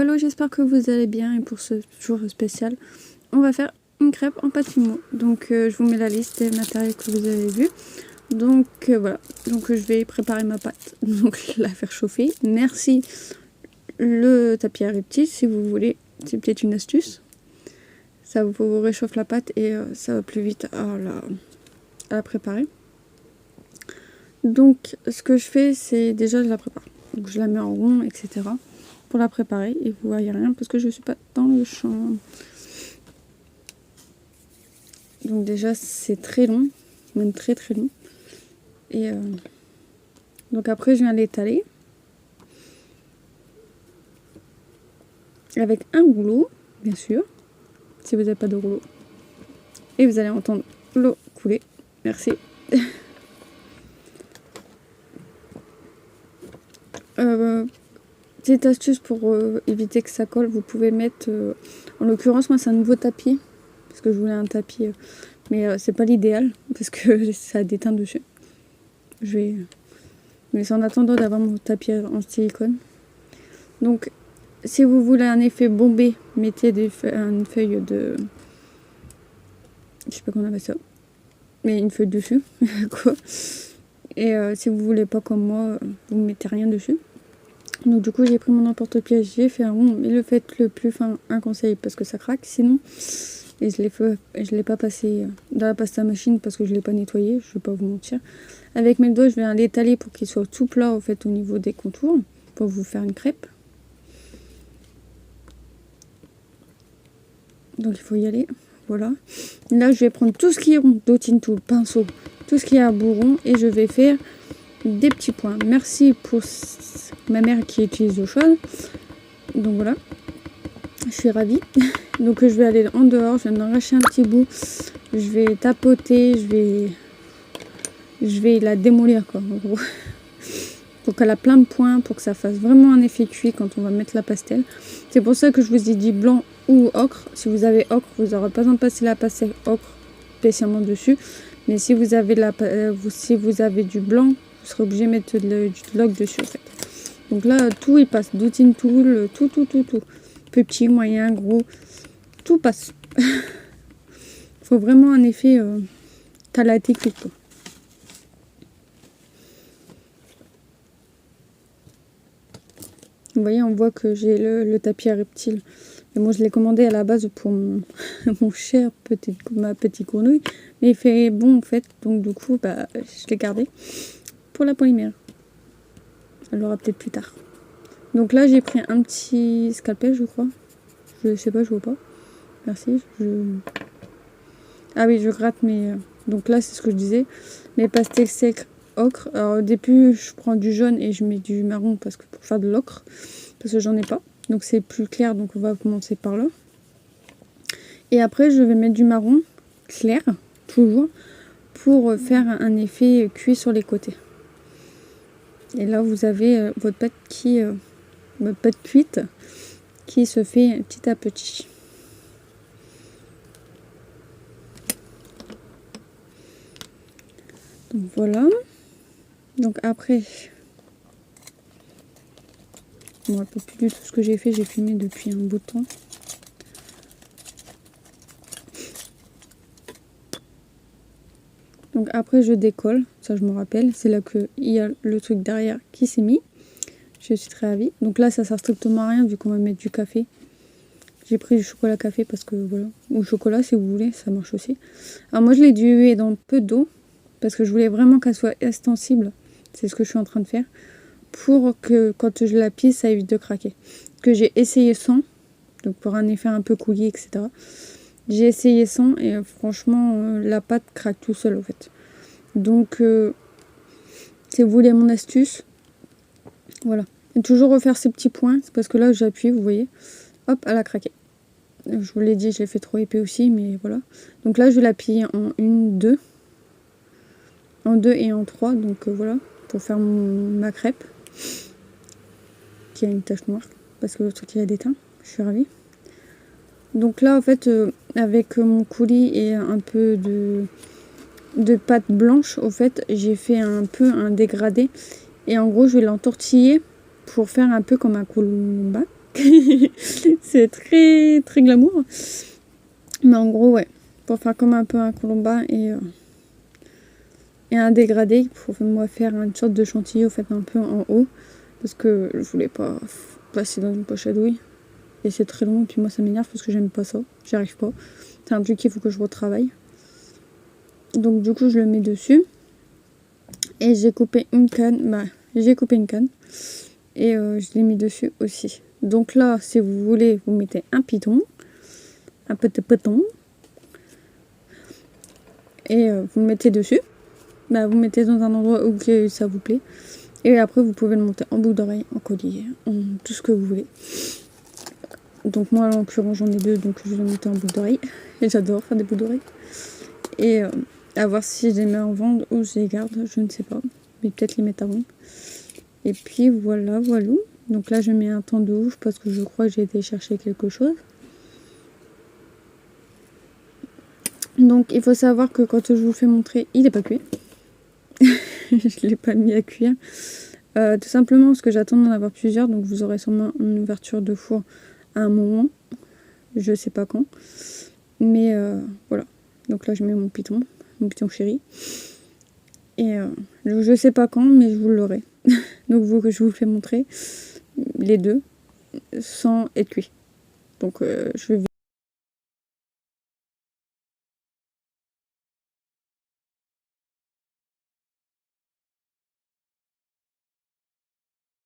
Hello, j'espère que vous allez bien et pour ce jour spécial, on va faire une crêpe en pâte fimo. Donc je vous mets la liste des matériels que vous avez vus. Donc voilà, donc je vais préparer ma pâte, donc la faire chauffer. Merci le tapis à reptile si vous voulez, c'est peut-être une astuce. Ça vous réchauffe la pâte et ça va plus vite à la préparer. Donc ce que je fais, c'est déjà je la prépare. Donc je la mets en rond, etc. pour la préparer et vous voyez rien parce que je suis pas dans le champ. Donc déjà c'est très long, même très très long. Et donc après je viens l'étaler avec un rouleau, bien sûr, si vous n'avez pas de rouleau. Et vous allez entendre l'eau couler. Merci. Petite astuce pour éviter que ça colle, vous pouvez mettre, en l'occurrence moi c'est un nouveau tapis, parce que je voulais un tapis, mais c'est pas l'idéal, parce que ça déteint dessus. Mais c'est en attendant d'avoir mon tapis en silicone. Donc si vous voulez un effet bombé, mettez une feuille de... Je sais pas comment on appelle ça, mais une feuille dessus, quoi. Et si vous voulez pas comme moi, vous mettez rien dessus. Donc du coup j'ai pris mon emporte-pièce, j'ai fait un rond, mais le faites le plus fin, un conseil parce que ça craque sinon. Et je l'ai pas passé dans la pasta machine parce que je l'ai pas nettoyé, je vais pas vous mentir. Avec mes doigts je vais l'étaler pour qu'il soit tout plat au fait au niveau des contours, pour vous faire une crêpe. Donc il faut y aller, voilà. Là je vais prendre tout ce qui est rond, dotting tool, pinceau, tout ce qui est à bout rond et je vais faire des petits points. Merci pour ma mère qui utilise l'eau chaude. Donc voilà, je suis ravie. Donc je vais aller en dehors, je viens d'arracher un petit bout, je vais tapoter, je vais la démolir quoi, en gros. Pour qu'elle a plein de points, pour que ça fasse vraiment un effet cuit quand on va mettre la pastel. C'est pour ça que je vous ai dit blanc ou ocre. Si vous avez ocre, vous n'aurez pas besoin de passer la pastel ocre spécialement dessus. Mais si vous avez du blanc, vous serez obligé de mettre du log dessus en fait. Donc là tout il passe, dotting tool, tout. Petit, moyen, gros, tout passe. Il faut vraiment un effet calaté cuit quoi. Vous voyez, on voit que j'ai le tapis à reptile. Et moi, je l'ai commandé à la base pour mon cher ma petite grenouille. Mais il fait bon, en fait. Donc, du coup, bah, je l'ai gardé pour la polymère. Elle l'aura peut-être plus tard. Donc là, j'ai pris un petit scalpel, je crois. Je sais pas, je vois pas. Merci. Ah oui, je gratte mes... Donc là, c'est ce que je disais. Mes pastels secs ocre. Alors au début je prends du jaune et je mets du marron parce que pour faire de l'ocre parce que j'en ai pas, donc c'est plus clair, donc on va commencer par là et après je vais mettre du marron clair toujours pour faire un effet cuit sur les côtés. Et là vous avez votre pâte cuite qui se fait petit à petit. Donc voilà. Donc après, je ne me rappelle plus du tout ce que j'ai fait, j'ai filmé depuis un bout de temps. Donc après je décolle, ça je me rappelle, c'est là qu'il y a le truc derrière qui s'est mis. Je suis très ravie. Donc là ça sert strictement à rien vu qu'on va mettre du café. J'ai pris du chocolat café parce que voilà, ou chocolat si vous voulez, ça marche aussi. Alors moi je l'ai dilué dans peu d'eau parce que je voulais vraiment qu'elle soit extensible. C'est ce que je suis en train de faire. Pour que quand je la pisse, ça évite de craquer. Que j'ai essayé sans. Donc pour un effet un peu coulis, etc. J'ai essayé sans et franchement, la pâte craque tout seul en fait. Donc, si vous voulez mon astuce, voilà. Et toujours refaire ces petits points. C'est parce que là, j'appuie, vous voyez. Hop, elle a craqué. Je vous l'ai dit, je l'ai fait trop épais aussi, mais voilà. Donc là, je vais la plier en 1, 2. En 2 et en 3, donc voilà. Pour faire ma crêpe qui a une tache noire parce que le truc il a déteint. Je suis ravie. Donc là en fait avec mon coulis et un peu de pâte blanche au fait j'ai fait un peu un dégradé et en gros je vais l'entortiller pour faire un peu comme un colomba. C'est très très glamour. Mais en gros, ouais, pour faire comme un peu un colomba et un dégradé, il faut moi faire une sorte de chantilly, au fait, un peu en haut. Parce que je voulais pas passer dans une poche à douille. Et c'est très long, et puis moi ça m'énerve parce que j'aime pas ça. J'y arrive pas. C'est un truc qu'il faut que je retravaille. Donc du coup, je le mets dessus. Et j'ai coupé une canne. Et je l'ai mis dessus aussi. Donc là, si vous voulez, vous mettez un piton. Un petit piton. Et vous le mettez dessus. Vous mettez dans un endroit où ça vous plaît. Et après, vous pouvez le monter en boucle d'oreille, en collier, en tout ce que vous voulez. Donc moi, en l'occurrence, j'en ai 2, donc je vais le monter en boucle d'oreille. Et j'adore faire des boucles d'oreille. Et à voir si je les mets en vente ou je les garde, je ne sais pas. Mais peut-être les mettre à vendre. Et puis voilà. Donc là, je mets un temps de ouf parce que je crois que j'ai été chercher quelque chose. Donc il faut savoir que quand je vous fais montrer, il n'est pas cuit. Je ne l'ai pas mis à cuire. Tout simplement parce que j'attends d'en avoir plusieurs. Donc vous aurez sûrement une ouverture de four à un moment. Je sais pas quand. Mais voilà. Donc là, je mets mon piton chéri. Et je sais pas quand, mais je vous l'aurai. Donc je vous fais montrer les deux sans être cuit. Donc je vais